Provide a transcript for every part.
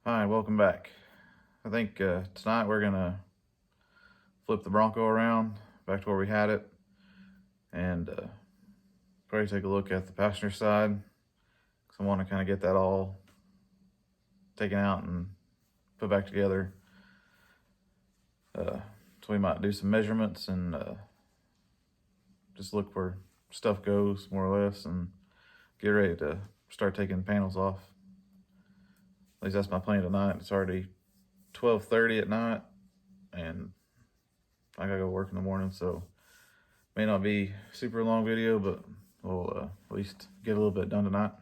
Hi, welcome back. I think tonight we're gonna flip the Bronco around back to where we had it and probably take a look at the passenger side because I want to kind of get that all taken out and put back together. So we might do some measurements and just look where stuff goes more or less and get ready to start taking panels off. At least that's my plan tonight. It's already 12:30 at night and I gotta go work in the morning, so may not be super long video, but we'll at least get a little bit done tonight.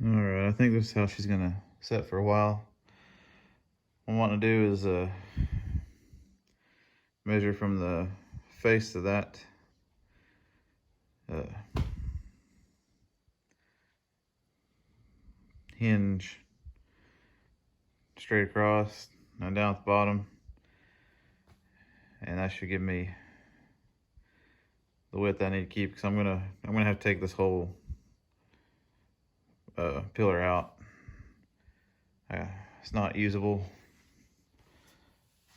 All right, I think this is how she's gonna set for a while. What I'm wanting to do is measure from the face to that hinge straight across and down at the bottom, and that should give me the width I need to keep, because I'm gonna have to take this whole pillar out. It's not usable.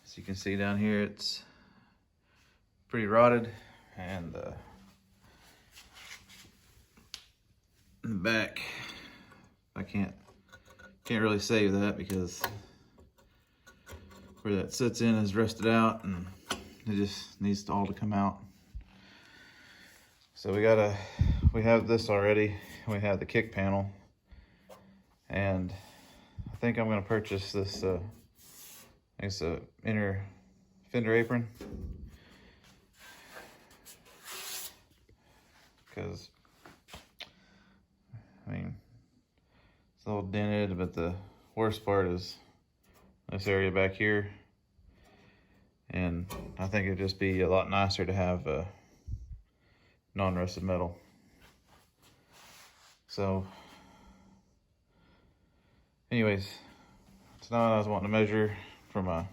As you can see down here, it's pretty rotted, and in the back, I can't really save that because where that sits in is rusted out, and it just needs to all to come out. So we have this already. We have the kick panel, and I think I'm gonna purchase this. It's a inner fender apron, because I mean it's a little dented, but the worst part is this area back here, and I think it'd just be a lot nicer to have non-rusted metal. So anyways, tonight I was wanting to measure from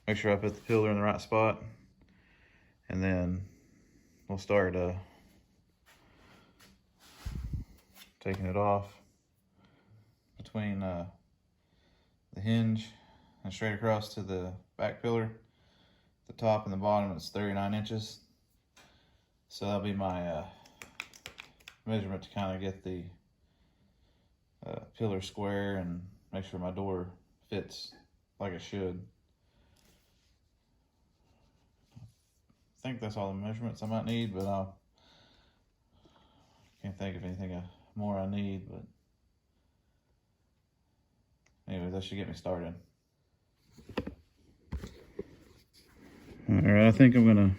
make sure I put the pillar in the right spot, and then we'll start taking it off between the hinge and straight across to the back pillar. The top and the bottom is 39 inches. So that'll be my measurement to kind of get the pillar square and make sure my door fits like it should. I think that's all the measurements I might need, but I can't think of anything more I need. But anyways, that should get me started. All right, I think I'm gonna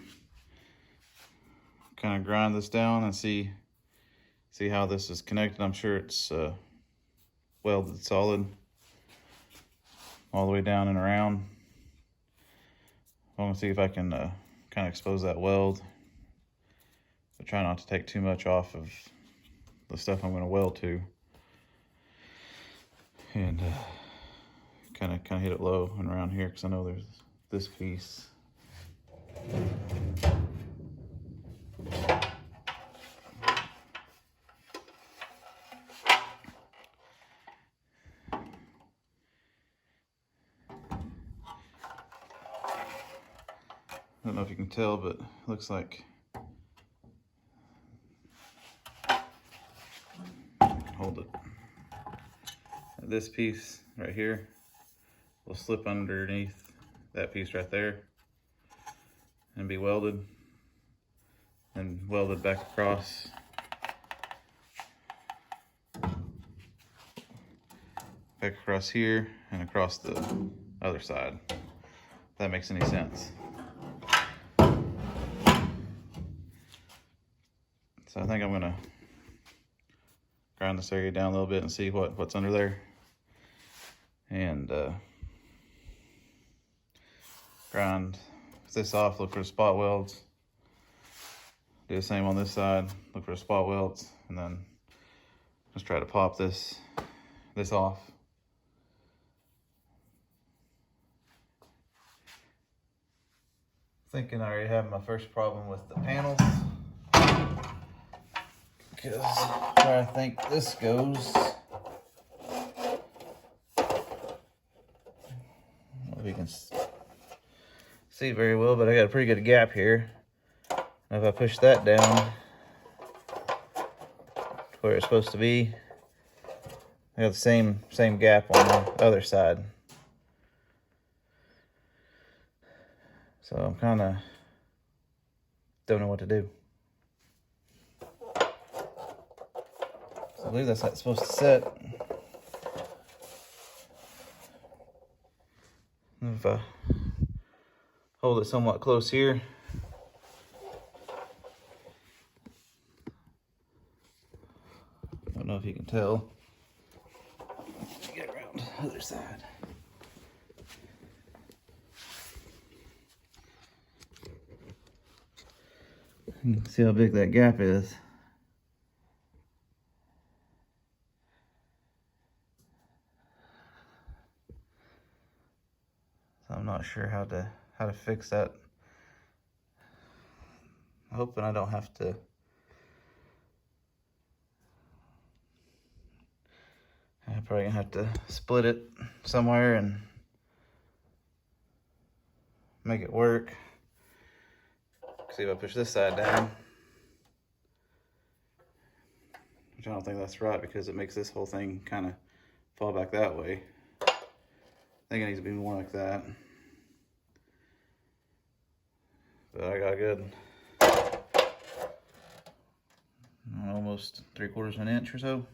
kind of grind this down and see how this is connected. I'm sure it's welded solid all the way down and around. I want to see if I can kind of expose that weld, but try not to take too much off of the stuff I'm going to weld to, and kind of hit it low and around here, because I know there's this piece. I don't know if you can tell, but it looks like I can hold it. This piece right here will slip underneath that piece right there and be welded and welded back across. Back across here and across the other side, if that makes any sense. So I think I'm gonna grind this area down a little bit and see what's under there, and grind this off, look for the spot welds, do the same on this side, look for the spot welds, and then just try to pop this off. Thinking I already have my first problem with the panels, because where I think this goes, I don't know if you can see very well, but I got a pretty good gap here. And if I push that down to where it's supposed to be, I got the same gap on the other side. So I'm kind of don't know what to do. So I believe that's how it's supposed to set. If I hold it somewhat close here, I don't know if you can tell. Let's get around the other side. You can see how big that gap is. So I'm not sure how to fix that. I'm hoping I don't have to I'm probably gonna have to split it somewhere and make it work. See if I push this side down, which I don't think that's right, because it makes this whole thing kind of fall back that way. I think it needs to be more like that. But I got a good almost 3/4 of an inch or so.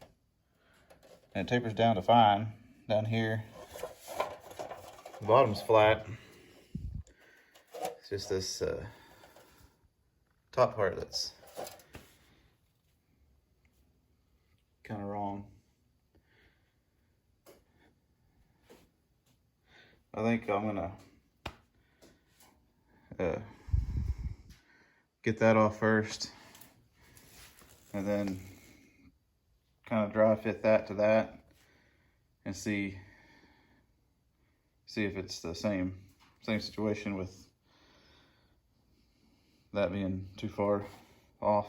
And it tapers down to fine down here. The bottom's flat. It's just this top part that's kind of wrong. I think I'm gonna get that off first, and then kind of dry fit that to that, and see if it's the same situation with that being too far off.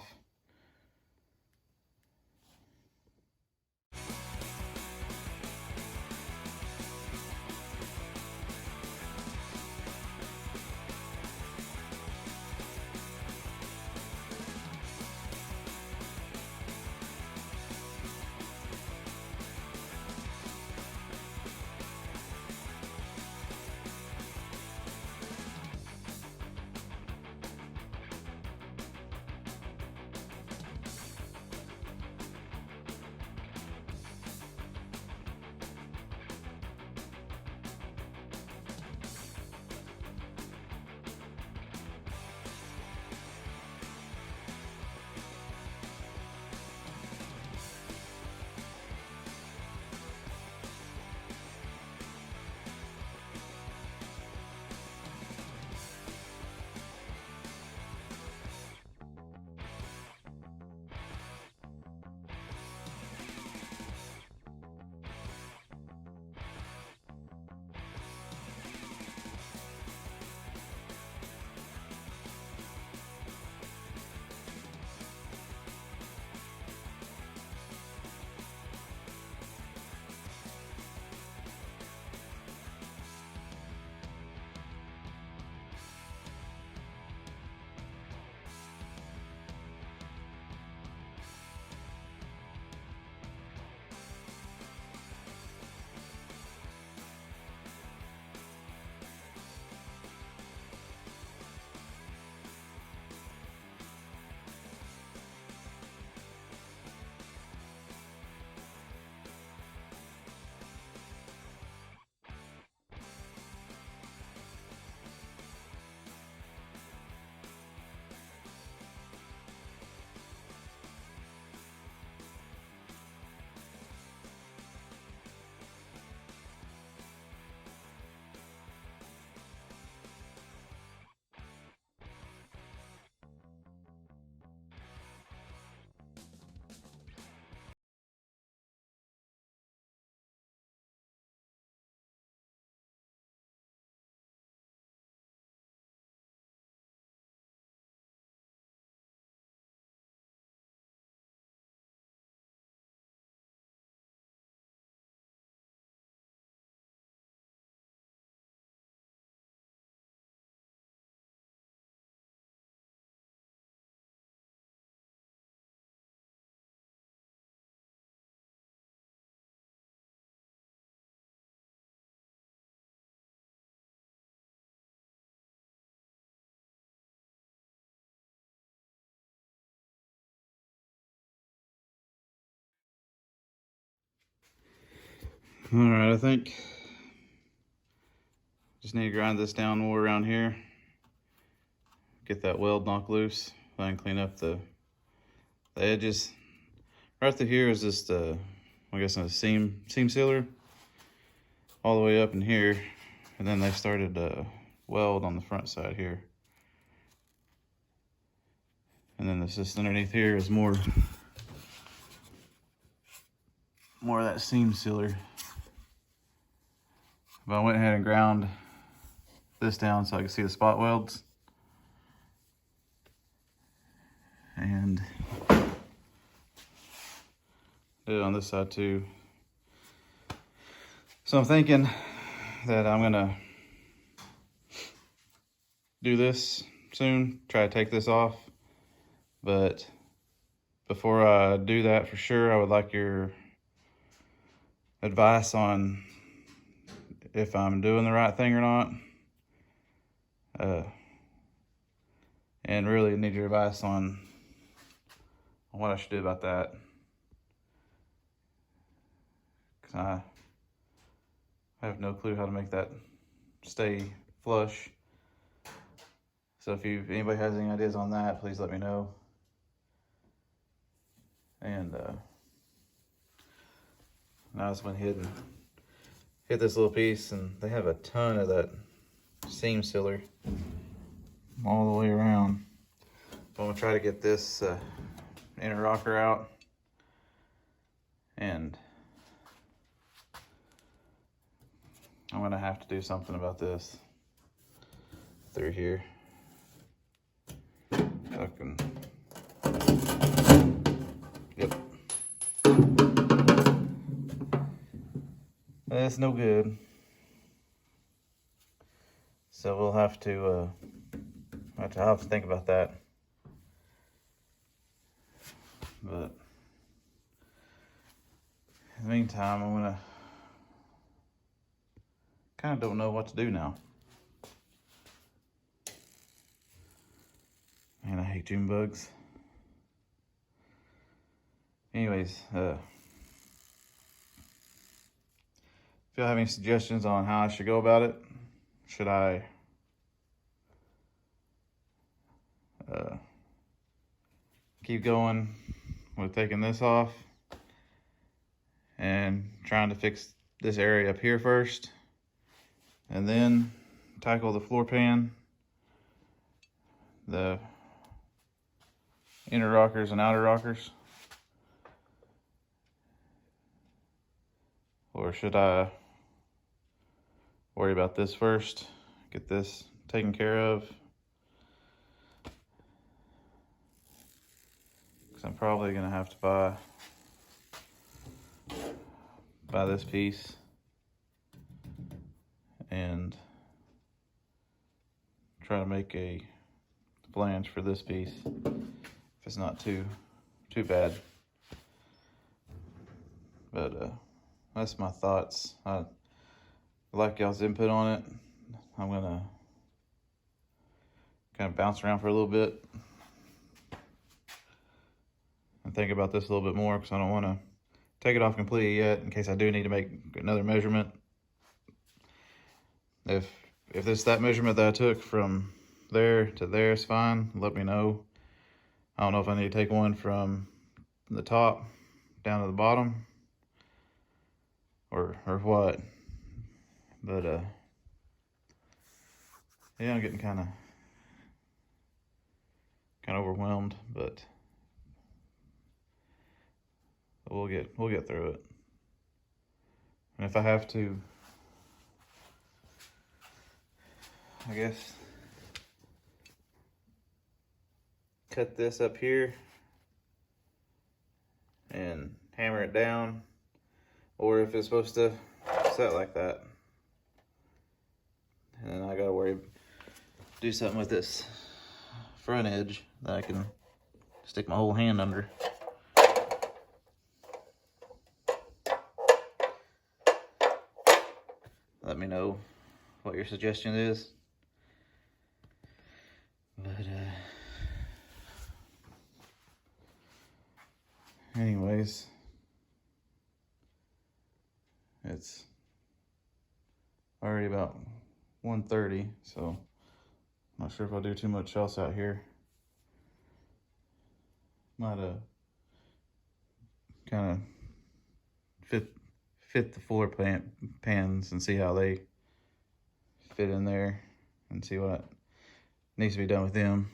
All right, I think just need to grind this down more around here. Get that weld knocked loose. I can clean up the edges. Right through here is just I guess a seam sealer all the way up in here, and then they started weld on the front side here. And then this just underneath here is more of that seam sealer. But I went ahead and ground this down so I can see the spot welds. And did it on this side too. So I'm thinking that I'm gonna do this soon, try to take this off. But before I do that, for sure, I would like your advice on if I'm doing the right thing or not. And really need your advice on what I should do about that. 'Cause I have no clue how to make that stay flush. So if anybody has any ideas on that, please let me know. And I just went ahead and hit this little piece, and they have a ton of that seam sealer all the way around. So I'm gonna try to get this inner rocker out, and I'm gonna have to do something about this through here. I can, yep. That's no good. So we'll have to, I'll have to think about that. But in the meantime, I'm gonna kind of don't know what to do now. Man, I hate June bugs. Anyways, if y'all have any suggestions on how I should go about it, should I keep going with taking this off and trying to fix this area up here first, and then tackle the floor pan, the inner rockers and outer rockers? Or should I worry about this first, get this taken care of? Because I'm probably gonna have to buy this piece and try to make a flange for this piece if it's not too bad. But that's my thoughts. I like y'all's input on it. I'm gonna kind of bounce around for a little bit and think about this a little bit more, because I don't want to take it off completely yet in case I do need to make another measurement. If that measurement that I took from there to there is fine, let me know. I don't know if I need to take one from the top down to the bottom or what. But yeah, I'm getting kind of overwhelmed, but we'll get through it. And if I have to, I guess, cut this up here and hammer it down, or if it's supposed to set like that, and then I gotta do something with this front edge that I can stick my whole hand under. Let me know what your suggestion is. But anyways, It's already about 1:30, so I'm not sure if I'll do too much else out here. Might kind of fit the floor pans and see how they fit in there and see what needs to be done with them,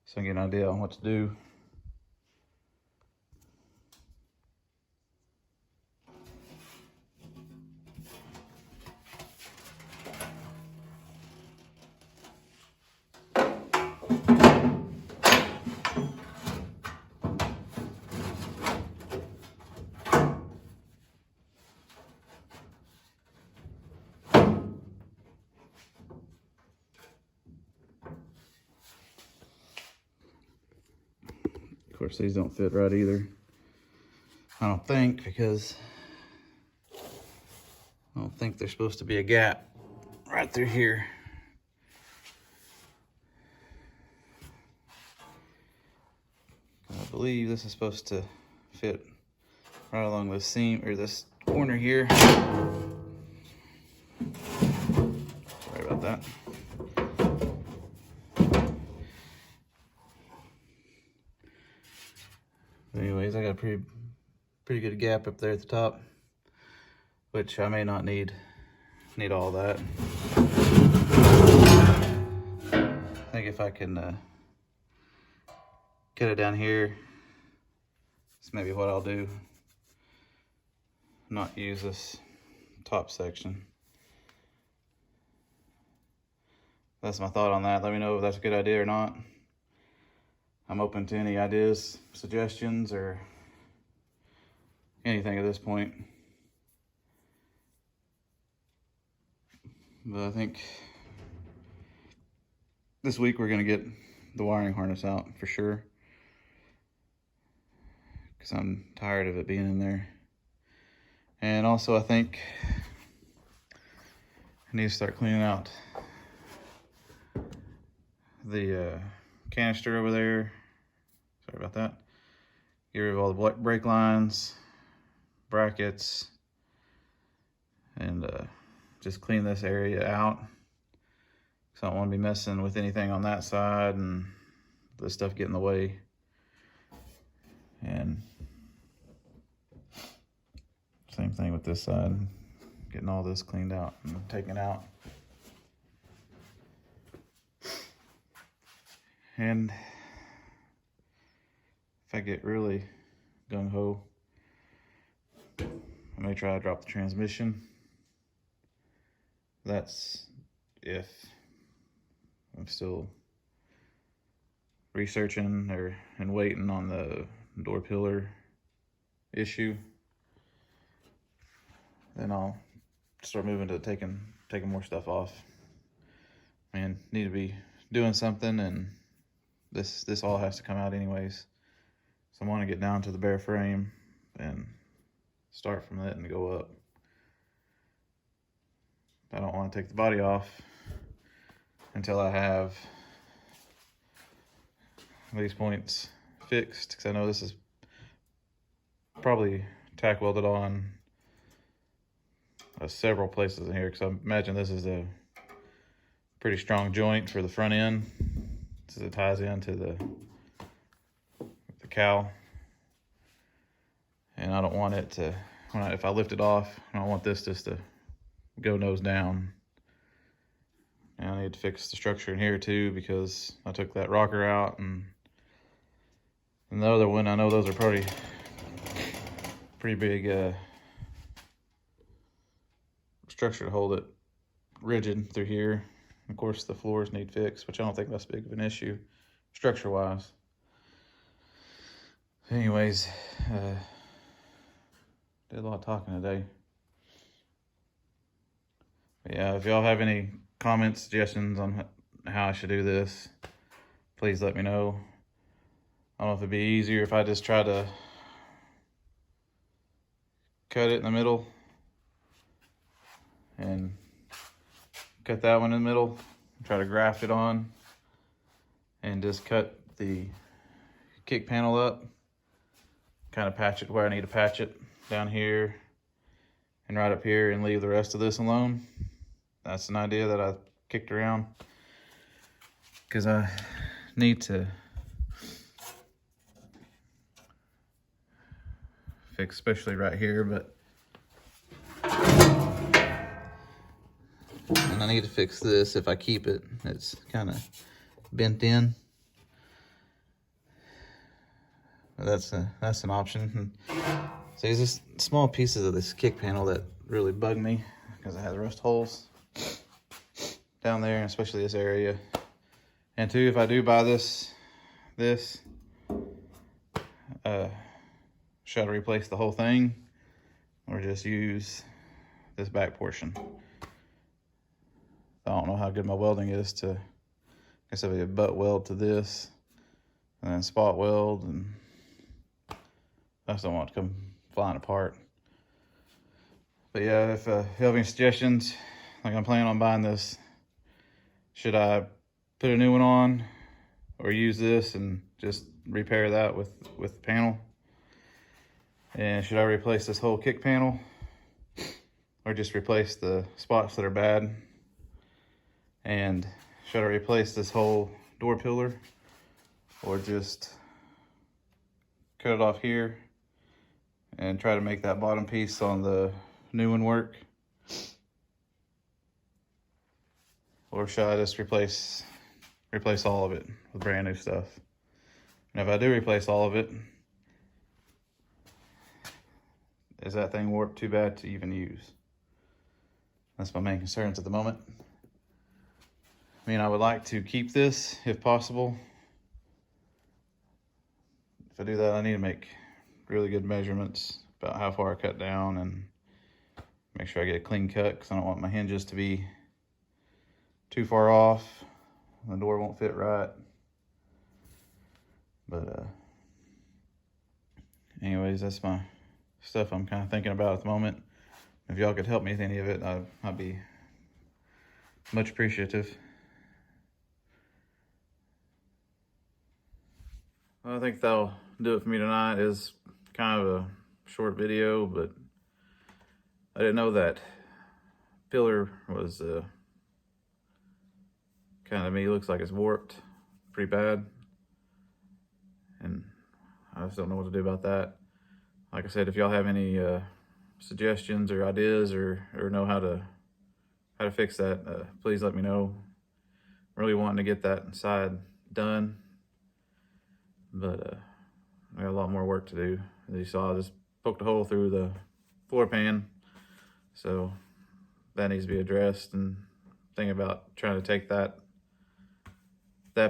so I can get an idea on what to do. Of course, these don't fit right either, I don't think, because I don't think there's supposed to be a gap right through here. I believe this is supposed to fit right along this seam, or this corner here. Sorry about that. Anyways, I got a pretty good gap up there at the top, which I may not need all that. I think if I can get it down here, that's maybe what I'll do. Not use this top section. That's my thought on that. Let me know if that's a good idea or not. I'm open to any ideas, suggestions, or anything at this point. But I think this week we're gonna get the wiring harness out for sure, because I'm tired of it being in there. And also I think I need to start cleaning out the canister over there. Sorry about that. Get rid of all the brake lines, brackets, and just clean this area out, because I don't want to be messing with anything on that side and this stuff get in the way. And same thing with this side, getting all this cleaned out and taken out. And if I get really gung-ho, I may try to drop the transmission. That's if I'm still researching and waiting on the door pillar issue. Then I'll start moving to taking more stuff off. Man, need to be doing something, and this all has to come out anyways. So I want to get down to the bare frame and start from it and go up. I don't want to take the body off until I have these points fixed, because I know this is probably tack welded on several places in here, because I imagine this is a pretty strong joint for the front end, so it ties into the cowl. And I don't want it to, if I lift it off, I don't want this just to go nose down. And I need to fix the structure in here too, because I took that rocker out, and the other one, I know those are pretty big structure to hold it rigid through here. Of course, the floors need fixed, which I don't think that's big of an issue structure wise. Anyways, did a lot of talking today. But yeah, if y'all have any comments, suggestions on how I should do this, please let me know. I don't know if it'd be easier if I just try to cut it in the middle and cut that one in the middle, try to graft it on, and just cut the kick panel up, kind of patch it where I need to patch it down here, and right up here and leave the rest of this alone. That's an idea that I kicked around because I need to fix, especially right here, but and I need to fix this. If I keep it, it's kind of bent in. But that's an option. So there's just small pieces of this kick panel that really bug me because it has rust holes down there, and especially this area. And two, if I do buy this, should I replace the whole thing or just use this back portion? I don't know how good my welding is to, I guess if I butt weld to this and then spot weld, and I just don't want it to come flying apart. But yeah, if you have any suggestions, like I'm planning on buying this, should I put a new one on or use this and just repair that with the panel? And should I replace this whole kick panel or just replace the spots that are bad? And should I replace this whole door pillar or just cut it off here and try to make that bottom piece on the new one work? Or should I just replace all of it with brand new stuff? And if I do replace all of it, is that thing warped too bad to even use? That's my main concerns at the moment. I mean, I would like to keep this if possible. If I do that, I need to make really good measurements about how far I cut down and make sure I get a clean cut, because I don't want my hinges to be too far off. The door won't fit right. But anyways, that's my stuff I'm kind of thinking about at the moment. If y'all could help me with any of it, I'd be much appreciative. Well, I think that'll do it for me tonight. It's kind of a short video, but I didn't know that pillar was kind of, me looks like it's warped pretty bad, and I just don't know what to do about that. Like I said, if y'all have any suggestions or ideas or know how to fix that, please let me know. I'm really wanting to get that side done, but I got a lot more work to do. As you saw, I just poked a hole through the floor pan, so that needs to be addressed. And thinking about trying to take that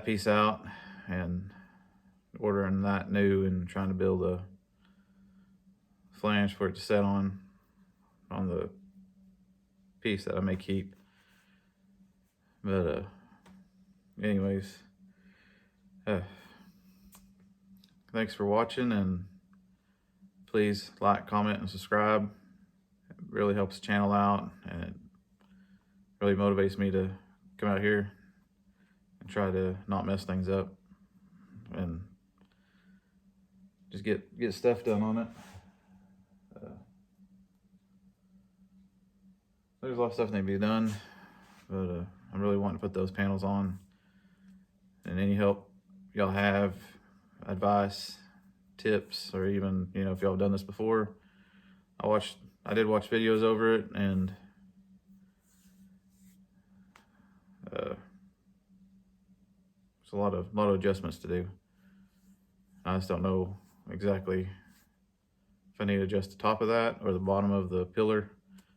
piece out and ordering that new and trying to build a flange for it to set on the piece that I may keep. But anyways, thanks for watching, and please like, comment, and subscribe. It really helps the channel out, and it really motivates me to come out here and try to not mess things up and just get stuff done on it. There's a lot of stuff that needs to be done, but I'm really wanting to put those panels on. And any help y'all have, advice, tips, or even, you know, if y'all have done this before, I did watch videos over it, and there's a lot of adjustments to do. I just don't know exactly if I need to adjust the top of that or the bottom of the pillar.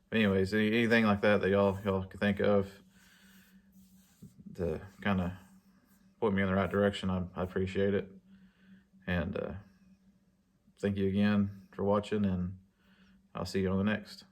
But anyways, anything like that y'all can think of to kind of point me in the right direction, I appreciate it. And thank you again for watching, and I'll see you on the next.